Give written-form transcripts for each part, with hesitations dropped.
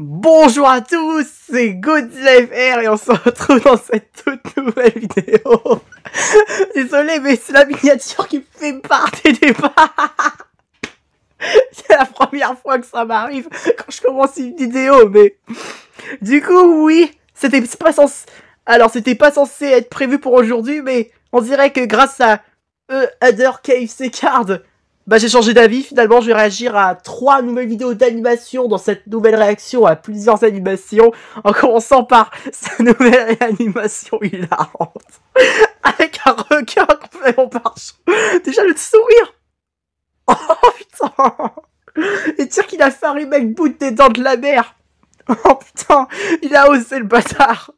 Bonjour à tous, c'est GoodLifeR et on se retrouve dans cette toute nouvelle vidéo. Désolé mais c'est la miniature qui me fait part des débats. C'est la première fois que ça m'arrive quand je commence une vidéo, mais... Du coup, oui, c'était pas censé... Alors, c'était pas censé être prévu pour aujourd'hui, mais on dirait que grâce à Other KFC Card, bah j'ai changé d'avis. Finalement, je vais réagir à 3 nouvelles vidéos d'animation dans cette nouvelle réaction à plusieurs animations, en commençant par sa nouvelle animation hilarante avec un requin complètement parchou. Déjà le sourire. Oh putain. Et dire qu'il a fait un remake bout des Dents de la Mer. Oh putain, il a osé le bâtard.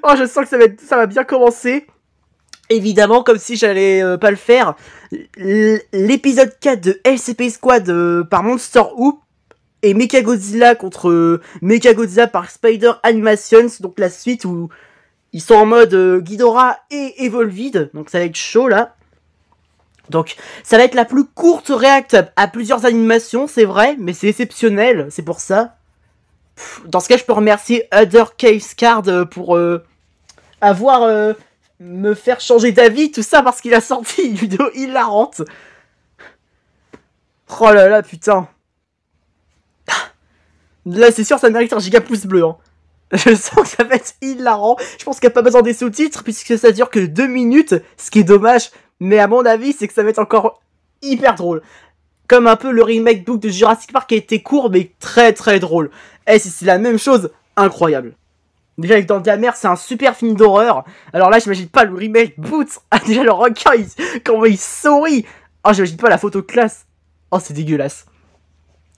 Oh, je sens que ça va bien commencer. Évidemment, comme si j'allais pas le faire, l'épisode 4 de LCP Squad par Monster Hoop et Mechagodzilla contre Mechagodzilla par Spider Animations, donc la suite où ils sont en mode Ghidorah et Evolved, donc ça va être chaud là. Donc ça va être la plus courte react à plusieurs animations, c'est vrai, mais c'est exceptionnel, c'est pour ça. Dans ce cas, je peux remercier Other Case Card pour avoir... me faire changer d'avis, tout ça parce qu'il a sorti une vidéo hilarante. Oh là là, putain. Là, c'est sûr, ça mérite un giga pouce bleu. Hein. Je sens que ça va être hilarant. Je pense qu'il n'y a pas besoin des sous-titres, puisque ça dure que 2 minutes, ce qui est dommage. Mais à mon avis, c'est que ça va être encore hyper drôle. Comme un peu le remake book de Jurassic Park qui a été court, mais très très drôle. Et si c'est la même chose, incroyable. Déjà, avec Dents de la Mer, c'est un super film d'horreur. Alors là, j'imagine pas le remake Boots. Ah, déjà, le requin, comment il sourit. Oh, j'imagine pas la photo de classe. Oh, c'est dégueulasse.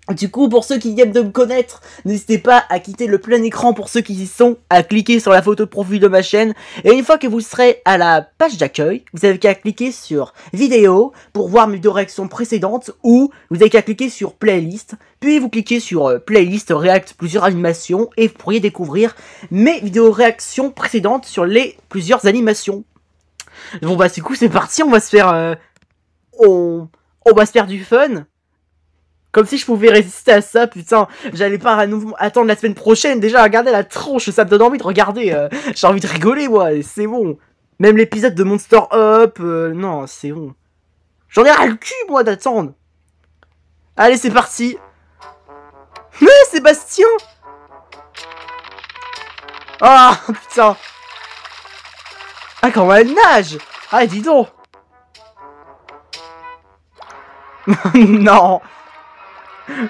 Du coup, pour ceux qui viennent de me connaître, n'hésitez pas à quitter le plein écran pour ceux qui y sont, à cliquer sur la photo de profil de ma chaîne. Et une fois que vous serez à la page d'accueil, vous avez qu'à cliquer sur vidéo pour voir mes vidéos réactions précédentes ou vous avez qu'à cliquer sur playlist. Puis vous cliquez sur playlist react plusieurs animations et vous pourriez découvrir mes vidéos réactions précédentes sur les plusieurs animations. Bon bah du coup c'est parti, on va se faire on va se faire du fun. Comme si je pouvais résister à ça, putain. J'allais pas à nouveau attendre la semaine prochaine. Déjà, regardez la tronche, ça me donne envie de regarder. J'ai envie de rigoler, moi, c'est bon. Même l'épisode de Monster Up, non, c'est bon. J'en ai ras le cul, moi, d'attendre. Allez, c'est parti. Mais Sébastien. Ah, putain. Ah, comment elle nage. Ah, dis donc. Non.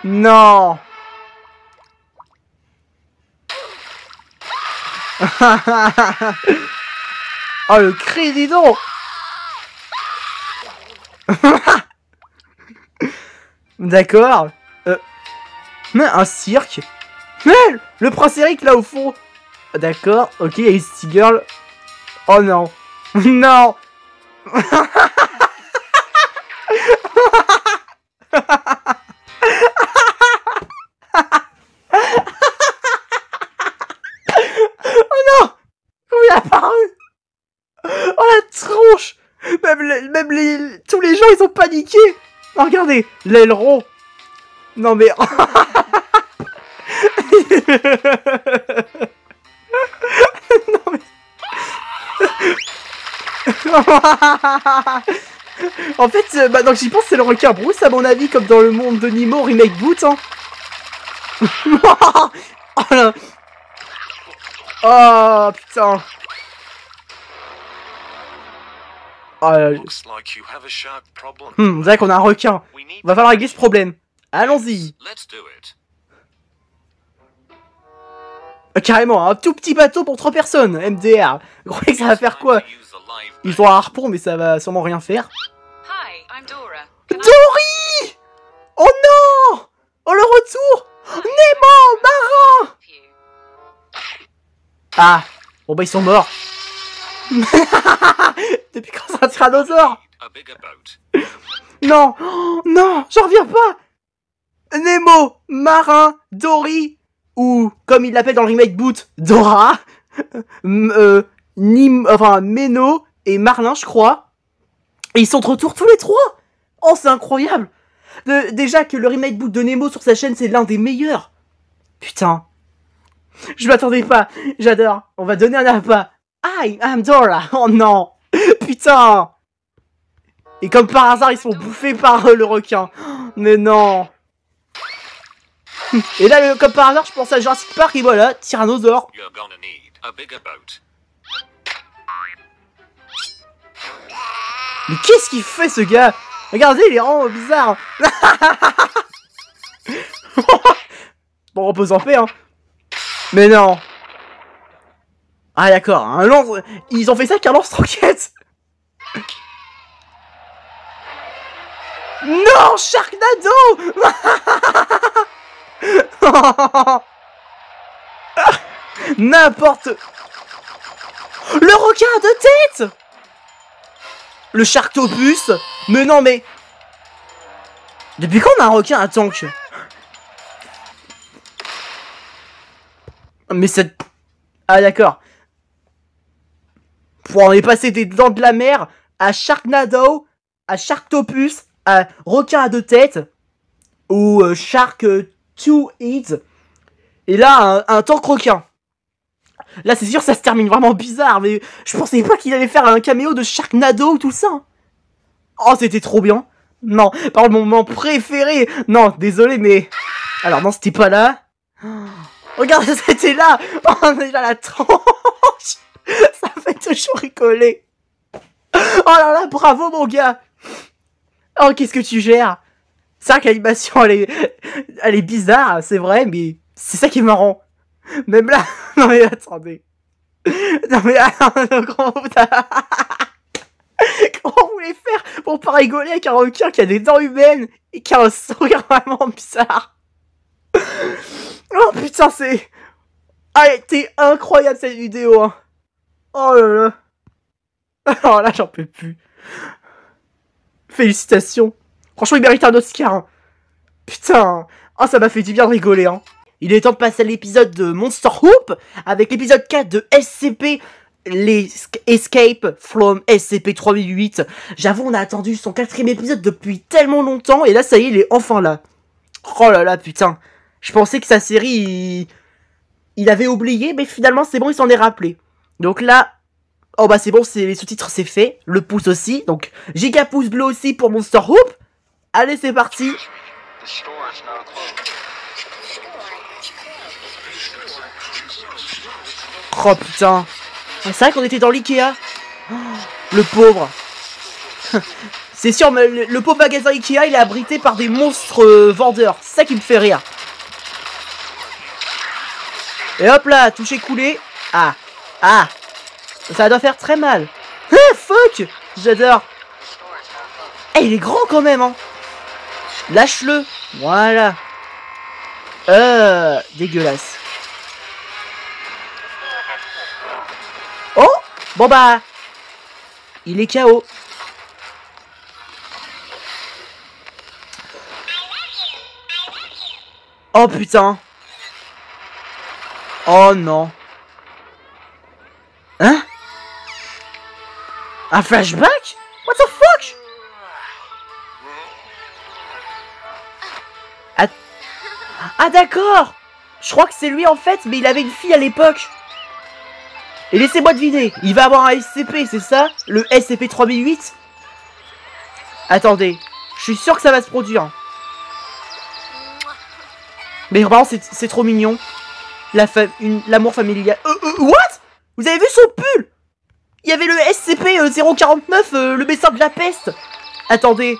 Non. Oh le cri, dis donc. D'accord. Mais un cirque. Mais le prince Eric là au fond. D'accord, ok, il y a une girl. Oh non. Non. Oh la tronche. Tous les gens ils ont paniqué. Oh, regardez, l'aileron. Non mais... non mais... En fait, maintenant que j'y pense, c'est le requin Bruce à mon avis, comme dans le monde de Nemo remake boot. Hein. Oh là. Oh putain. Oh, on dirait qu'on a un requin. Va falloir régler ce problème. Allons-y. Carrément, un tout petit bateau pour 3 personnes. MDR. Vous croyez que ça va faire quoi? Ils ont un harpon, mais ça va sûrement rien faire. Dory! Oh non! Oh le retour! Nemo, marin! Ah. Bon bah ils sont morts. Depuis quand c'est un tyrannosaure? Non, oh, non, j'en reviens pas. Nemo, marin, Dory, ou comme il l'appelle dans le remake boot, Dora, Meno et Marlin, je crois. Et ils sont de retour tous les 3. Oh, c'est incroyable. Déjà que le remake boot de Nemo sur sa chaîne, c'est l'un des meilleurs. Putain. Je m'attendais pas. J'adore. On va donner un appât. I am Dora. Oh non. Putain. Et comme par hasard, ils sont bouffés par le requin. Mais non. Et là, comme par hasard, je pense à Jurassic Park et voilà, tyrannosaure. Mais qu'est-ce qu'il fait ce gars? Regardez, il est vraiment bizarre. Bon, repose en paix, hein. Mais non. Ah d'accord, un lance... Ils ont fait ça qu'un lance-roquette. Non, Sharknado. N'importe... Le requin à deux têtes. Le Sharktopus. Mais non, mais... Depuis quand on a un requin à tank? Mais c'est... Ah d'accord. On est passé des dents de la mer à Sharknado, à Sharktopus, à requin à deux têtes, ou Shark to eat. Et là, un tank requin. Là, c'est sûr, ça se termine vraiment bizarre, mais je pensais pas qu'il allait faire un caméo de Sharknado ou tout ça. Oh, c'était trop bien. Non, par contre, mon moment préféré. Non, désolé, mais... Alors, non, c'était pas là. Regarde, c'était là. Oh, déjà la tranche. Ça fait toujours rigoler. Oh là là, bravo, mon gars. Oh, qu'est-ce que tu gères. C'est vrai que l'animation, elle est bizarre, c'est vrai, mais c'est ça qui est marrant. Même là... Non mais attendez. Non mais... Comment vous voulez faire pour pas rigoler avec un requin qui a des dents humaines et qui a un sourire vraiment bizarre? Oh putain, c'est... Ah, elle était incroyable cette vidéo, hein. Oh là là. Alors là, j'en peux plus. Félicitations. Franchement, il mérite un Oscar, hein. Putain. Oh, ça m'a fait du bien de rigoler, hein. Il est temps de passer à l'épisode de Monster Hoop, avec l'épisode 4 de SCP, les Escape from SCP-3008. J'avoue, on a attendu son 4e épisode depuis tellement longtemps, et là, ça y est, il est enfin là. Oh là là, putain. Je pensais que sa série, il avait oublié, mais finalement, c'est bon, il s'en est rappelé. Donc là, oh bah c'est bon, les sous-titres, c'est fait. Le pouce aussi, donc giga pouce bleu aussi pour Monster Hoop. Allez, c'est parti. Oh putain. C'est vrai qu'on était dans l'Ikea. Oh, le pauvre. C'est sûr, mais le pauvre magasin Ikea, il est abrité par des monstres vendeurs. C'est ça qui me fait rire. Et hop là, touché coulé. Ah. Ah. Ça doit faire très mal. Ah, fuck. J'adore. Eh, il est grand quand même, hein. Lâche-le. Voilà. Dégueulasse. Oh. Bon bah. Il est KO. Oh putain. Oh non. Hein? Un flashback? What the fuck? Ah d'accord. Je crois que c'est lui en fait, mais il avait une fille à l'époque. Et laissez-moi deviner, il va avoir un SCP, c'est ça? Le SCP-3008? Attendez, je suis sûr que ça va se produire. Mais vraiment, c'est trop mignon. L'amour familial. What? Vous avez vu son pull? Il y avait le SCP-049, le médecin de la peste. Attendez.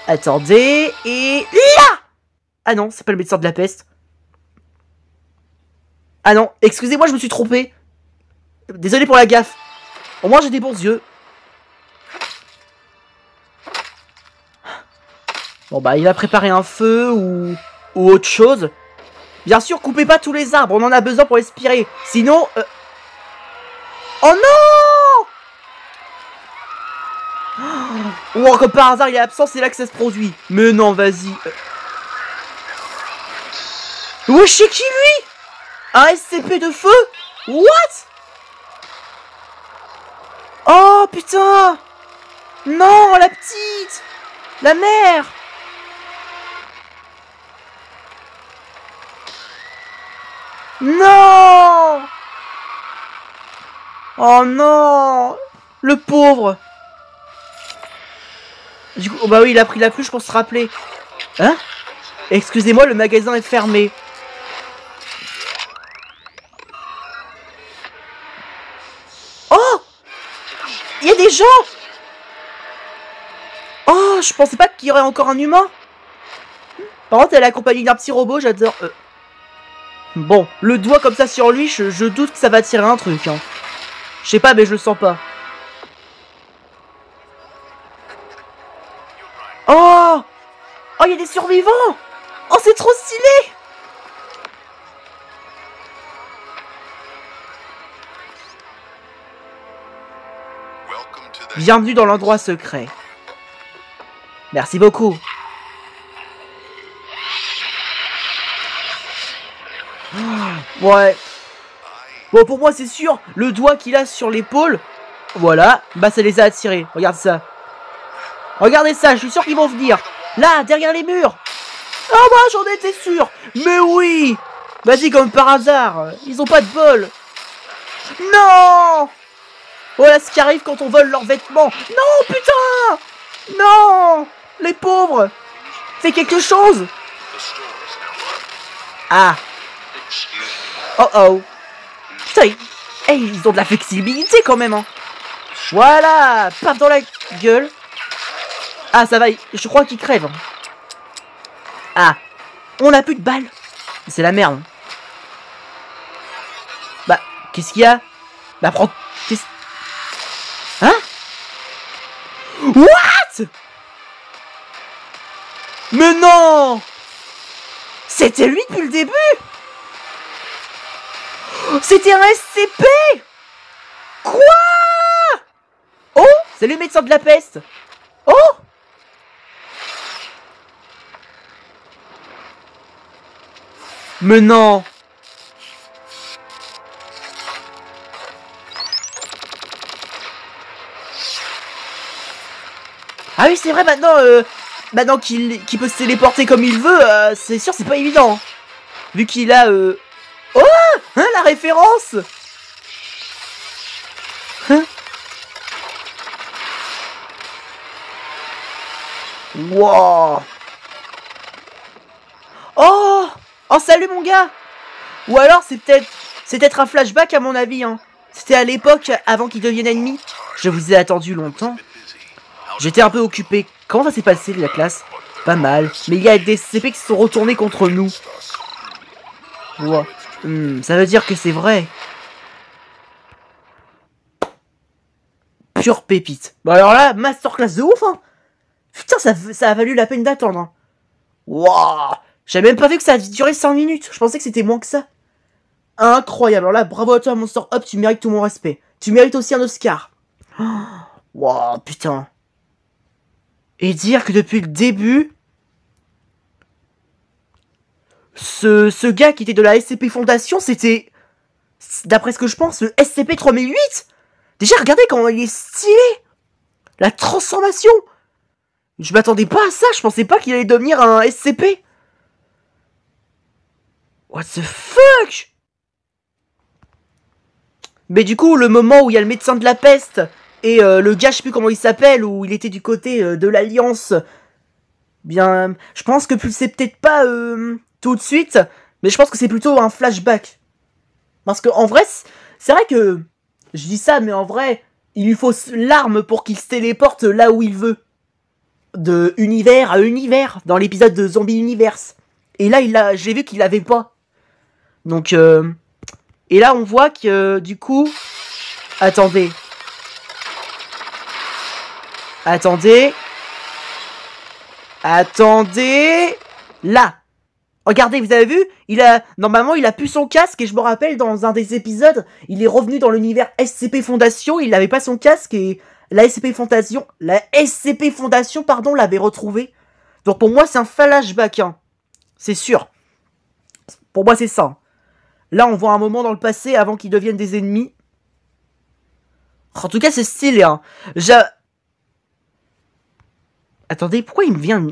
Attendez, et... Là! Ah non, c'est pas le médecin de la peste. Ah non, excusez-moi, je me suis trompé. Désolé pour la gaffe. Au moins, j'ai des bons yeux. Bon bah, il va préparer un feu ou autre chose. Bien sûr, coupez pas tous les arbres, on en a besoin pour respirer. Sinon... Oh non! Ou comme par hasard, il est absent, c'est là que ça se produit. Mais non, vas-y. Wesh, c'est qui lui? Un SCP de feu? What? Oh putain! Non, la petite! La mère! Non! Oh non! Le pauvre! Du coup, oh bah oui, il a pris la pluche pour se rappeler. Hein? Excusez-moi, le magasin est fermé. Oh! Il y a des gens! Oh, je pensais pas qu'il y aurait encore un humain. Par contre, elle est accompagnée d'un petit robot, j'adore. Bon, le doigt comme ça sur lui, je doute que ça va tirer un truc. Hein. Je sais pas, mais je le sens pas. Oh! Oh, il y a des survivants! Oh, c'est trop stylé! Bienvenue dans l'endroit secret. Merci beaucoup. Ouais. Bon, pour moi, c'est sûr, le doigt qu'il a sur l'épaule, voilà, bah ça les a attirés. Regarde ça. Regardez ça, je suis sûr qu'ils vont venir. Là, derrière les murs. Ah, moi, j'en étais sûr. Mais oui. Vas-y, comme par hasard. Ils ont pas de bol. Non. Voilà ce qui arrive quand on vole leurs vêtements. Non, putain. Non. Les pauvres. Fais quelque chose. Ah. Oh oh. Putain, ils ont de la flexibilité quand même. Hein. Voilà. Paf dans la gueule. Ah, ça va. Je crois qu'ils crèvent. Ah. On a plus de balles. C'est la merde. Bah, qu'est-ce qu'il y a? Bah, prends... Hein? What? Mais non! C'était lui depuis le début? C'était un SCP? Quoi? Oh! C'est le médecin de la peste! Oh! Mais non! Ah oui, c'est vrai, maintenant qu'il peut se téléporter comme il veut, c'est sûr, c'est pas évident. Vu qu'il a... Oh! Hein, la référence! Hein? Wow! Oh! Oh, salut, mon gars! Ou alors, c'est peut-être un flashback, à mon avis, hein. C'était à l'époque, avant qu'ils deviennent ennemis. Je vous ai attendu longtemps. J'étais un peu occupé. Comment ça s'est passé, la classe? Pas mal. Mais il y a des CP qui se sont retournés contre nous. Wow. Ça veut dire que c'est vrai. Pure pépite. Bon alors là, masterclass de ouf, hein. Putain, ça a valu la peine d'attendre. Hein. Wow. J'avais même pas vu que ça a duré 5 minutes. Je pensais que c'était moins que ça. Incroyable. Alors là, bravo à toi, Monster Up. Tu mérites tout mon respect. Tu mérites aussi un Oscar. Wow, putain. Et dire que depuis le début, ce gars qui était de la SCP Fondation, c'était, d'après ce que je pense, le SCP-3008. Déjà, regardez comment il est stylé. La transformation. Je m'attendais pas à ça, je pensais pas qu'il allait devenir un SCP. What the fuck? Mais du coup, le moment où il y a le médecin de la peste et le gars, je sais plus comment il s'appelle, où il était du côté de l'Alliance, bien, je pense que c'est peut-être pas tout de suite, mais je pense que c'est plutôt un flashback. Parce que en vrai, c'est vrai que, je dis ça, mais en vrai, il lui faut l'arme pour qu'il se téléporte là où il veut. De univers à univers, dans l'épisode de Zombie Universe. Et là, j'ai vu qu'il l'avait pas. Donc, et là, on voit que, du coup... Attendez. Là. Regardez, vous avez vu? Normalement, il a plus son casque, et je me rappelle, dans un des épisodes, il est revenu dans l'univers SCP Fondation, il n'avait pas son casque, et la SCP Fondation, pardon, l'avait retrouvé. Donc pour moi, c'est un flashback, hein. C'est sûr. Pour moi, c'est ça. Là, on voit un moment dans le passé, avant qu'ils deviennent des ennemis. En tout cas, c'est stylé, hein. Attendez, pourquoi il me vient...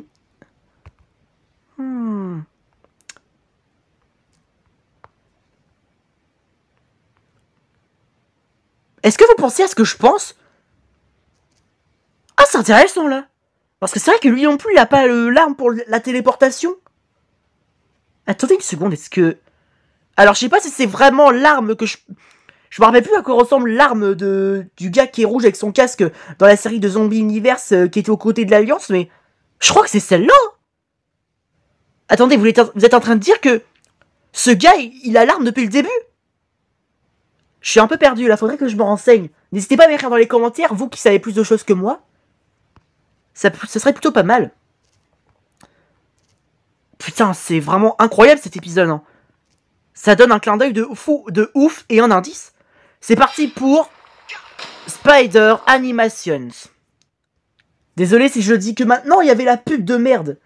Est-ce que vous pensez à ce que je pense? Ah, c'est intéressant, là. Parce que c'est vrai que lui non plus, il a pas l'arme pour la téléportation. Attendez une seconde, est-ce que... Alors, je sais pas si c'est vraiment l'arme que je... Je me rappelle plus à quoi ressemble l'arme du gars qui est rouge avec son casque dans la série de Zombie Universe qui était aux côtés de l'Alliance, mais... Je crois que c'est celle-là. Attendez, vous êtes en train de dire que... Ce gars, il a l'arme depuis le début? Je suis un peu perdu, là, faudrait que je me renseigne. N'hésitez pas à m'écrire dans les commentaires, vous qui savez plus de choses que moi. Ça serait plutôt pas mal. Putain, c'est vraiment incroyable cet épisode, hein. Ça donne un clin d'œil de ouf et un indice. C'est parti pour Spider Animations. Désolé si je dis que maintenant il y avait la pub de merde.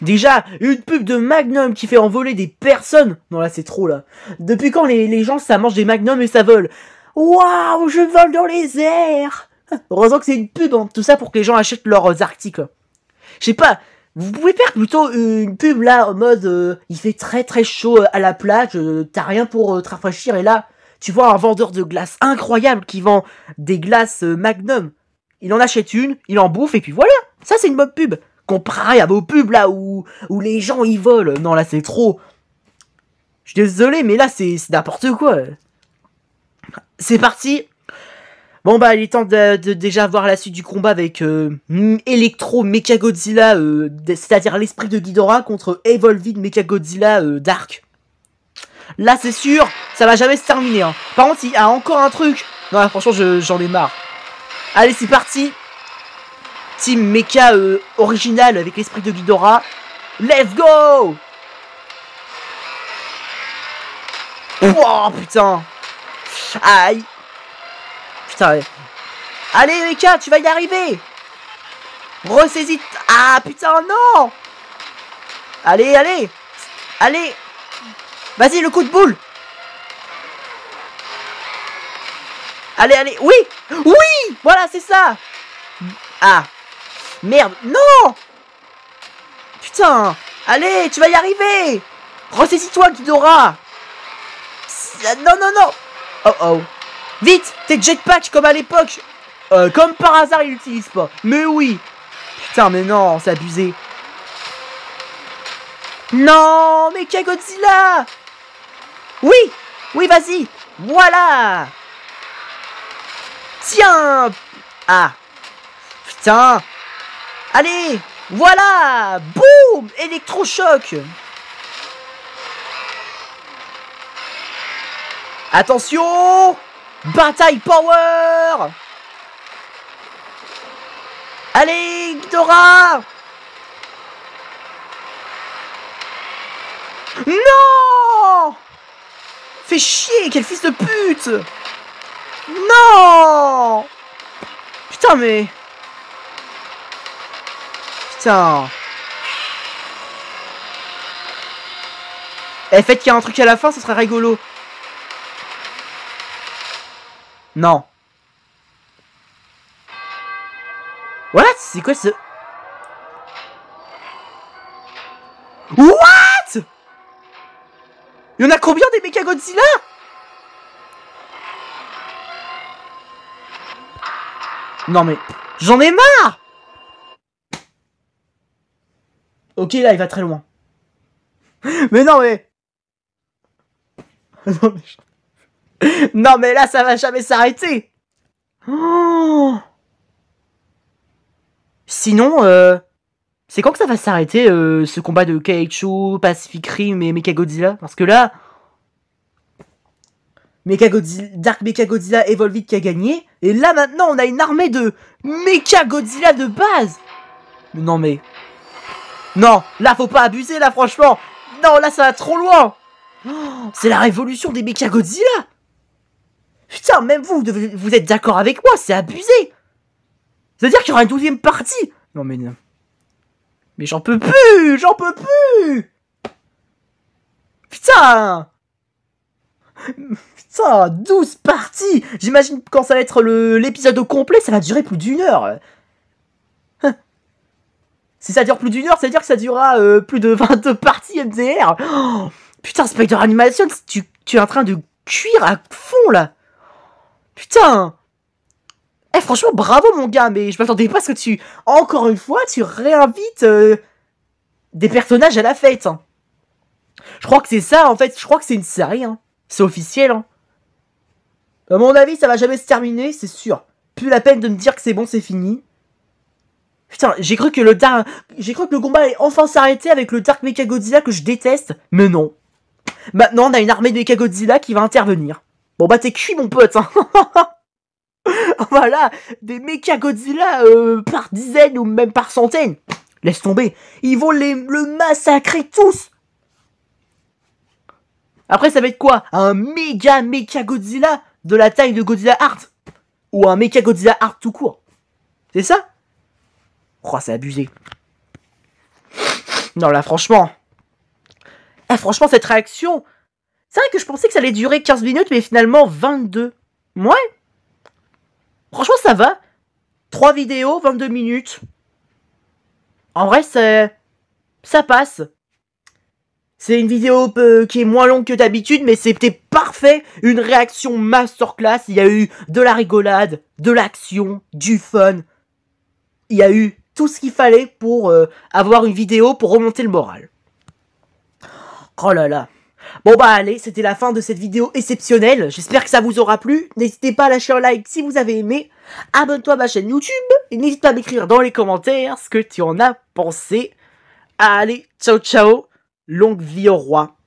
Déjà, une pub de Magnum qui fait envoler des personnes. Non là c'est trop là. Depuis quand les gens ça mange des Magnum et ça vole? Waouh, je vole dans les airs. Heureusement que c'est une pub, hein. Tout ça pour que les gens achètent leurs articles. Je sais pas, vous pouvez faire plutôt une pub là en mode il fait très très chaud à la plage, t'as rien pour te rafraîchir et là tu vois un vendeur de glace incroyable qui vend des glaces Magnum. Il en achète une, il en bouffe et puis voilà, ça c'est une bonne pub. Comparé à vos pubs là où les gens y volent. Non là c'est trop. Je suis désolé mais là c'est n'importe quoi. C'est parti. Bon bah il est temps de déjà voir la suite du combat avec Electro Mechagodzilla, c'est-à-dire l'esprit de Ghidorah contre Evolved Mechagodzilla Dark. Là c'est sûr, ça va jamais se terminer. Hein. Par contre il y a encore un truc. Non là, franchement j'en ai marre. Allez c'est parti. Team Mecha original avec l'esprit de Ghidorah. Let's go. Oh putain. Aïe. Putain. Allez Mecha, tu vas y arriver. Ressaisis. Ah putain non. Allez, allez. Allez. Vas-y le coup de boule. Allez, allez. Oui. Oui. Voilà c'est ça. Ah. Merde. Non. Putain. Allez, tu vas y arriver. Ressaisis-toi Ghidorah. Non, non, non. Oh oh. Vite, tes jetpacks comme à l'époque. Comme par hasard, il l'utilise pas. Mais oui. Putain, mais non, c'est abusé. Non, Mechagodzilla. Oui, oui, vas-y. Voilà. Tiens. Ah. Putain. Allez. Voilà. Boum. Électrochoc. Attention. Bataille power. Allez, Ghidorah. Non. Fais chier, quel fils de pute. Non. Putain, mais... Putain. Eh, fait qu'il y a un truc à la fin, ce serait rigolo. Non. What? C'est quoi ce... What? Il y en a combien des Mechagodzilla? Non mais... J'en ai marre. Ok là il va très loin. Mais non mais... Non mais... Non mais là ça va jamais s'arrêter. Oh. Sinon, c'est quand que ça va s'arrêter ce combat de Keiicho, Pacific Rim et Mechagodzilla? Parce que là, Dark Mechagodzilla Evolved qui a gagné, et là maintenant on a une armée de Mechagodzilla de base. Non mais, non, là faut pas abuser là franchement. Non là ça va trop loin. Oh, c'est la révolution des Mechagodzilla. Putain, même vous êtes d'accord avec moi, c'est abusé. C'est-à-dire qu'il y aura une 12e partie. Non mais... Mais j'en peux plus. J'en peux plus. Putain. Putain, 12 parties. J'imagine quand ça va être l'épisode au complet, ça va durer plus d'une heure. Si ça dure plus d'une heure, ça veut dire que ça durera plus de 22 parties MDR. Oh, putain, Spider Animation, tu es en train de cuire à fond là. Putain. Eh, franchement, bravo, mon gars, mais je m'attendais pas à ce que tu... Encore une fois, tu réinvites des personnages à la fête. Hein. Je crois que c'est ça, en fait. Je crois que c'est une série, hein. C'est officiel, hein. À mon avis, ça va jamais se terminer, c'est sûr. Plus la peine de me dire que c'est bon, c'est fini. Putain, j'ai cru que le combat allait enfin s'arrêter avec le Dark Mechagodzilla que je déteste. Mais non. Maintenant, on a une armée de Mechagodzilla qui va intervenir. Bon bah t'es cuit, mon pote, hein. Voilà, des Mechagodzilla par dizaines ou même par centaines. Laisse tomber, ils vont le massacrer tous. Après, ça va être quoi? Un méga Mechagodzilla de la taille de Godzilla Art? Ou un Mechagodzilla Art tout court? C'est ça? Oh, c'est abusé. Non, là, franchement... Eh, franchement, cette réaction... C'est vrai que je pensais que ça allait durer 15 minutes, mais finalement, 22. Ouais. Franchement, ça va. 3 vidéos, 22 minutes. En vrai, ça passe. C'est une vidéo qui est moins longue que d'habitude, mais c'était parfait. Une réaction masterclass. Il y a eu de la rigolade, de l'action, du fun. Il y a eu tout ce qu'il fallait pour avoir une vidéo pour remonter le moral. Oh là là. Bon bah allez, c'était la fin de cette vidéo exceptionnelle. J'espère que ça vous aura plu. N'hésitez pas à lâcher un like si vous avez aimé. Abonne-toi à ma chaîne YouTube. Et n'hésite pas à m'écrire dans les commentaires ce que tu en as pensé. Allez, ciao ciao. Longue vie au roi.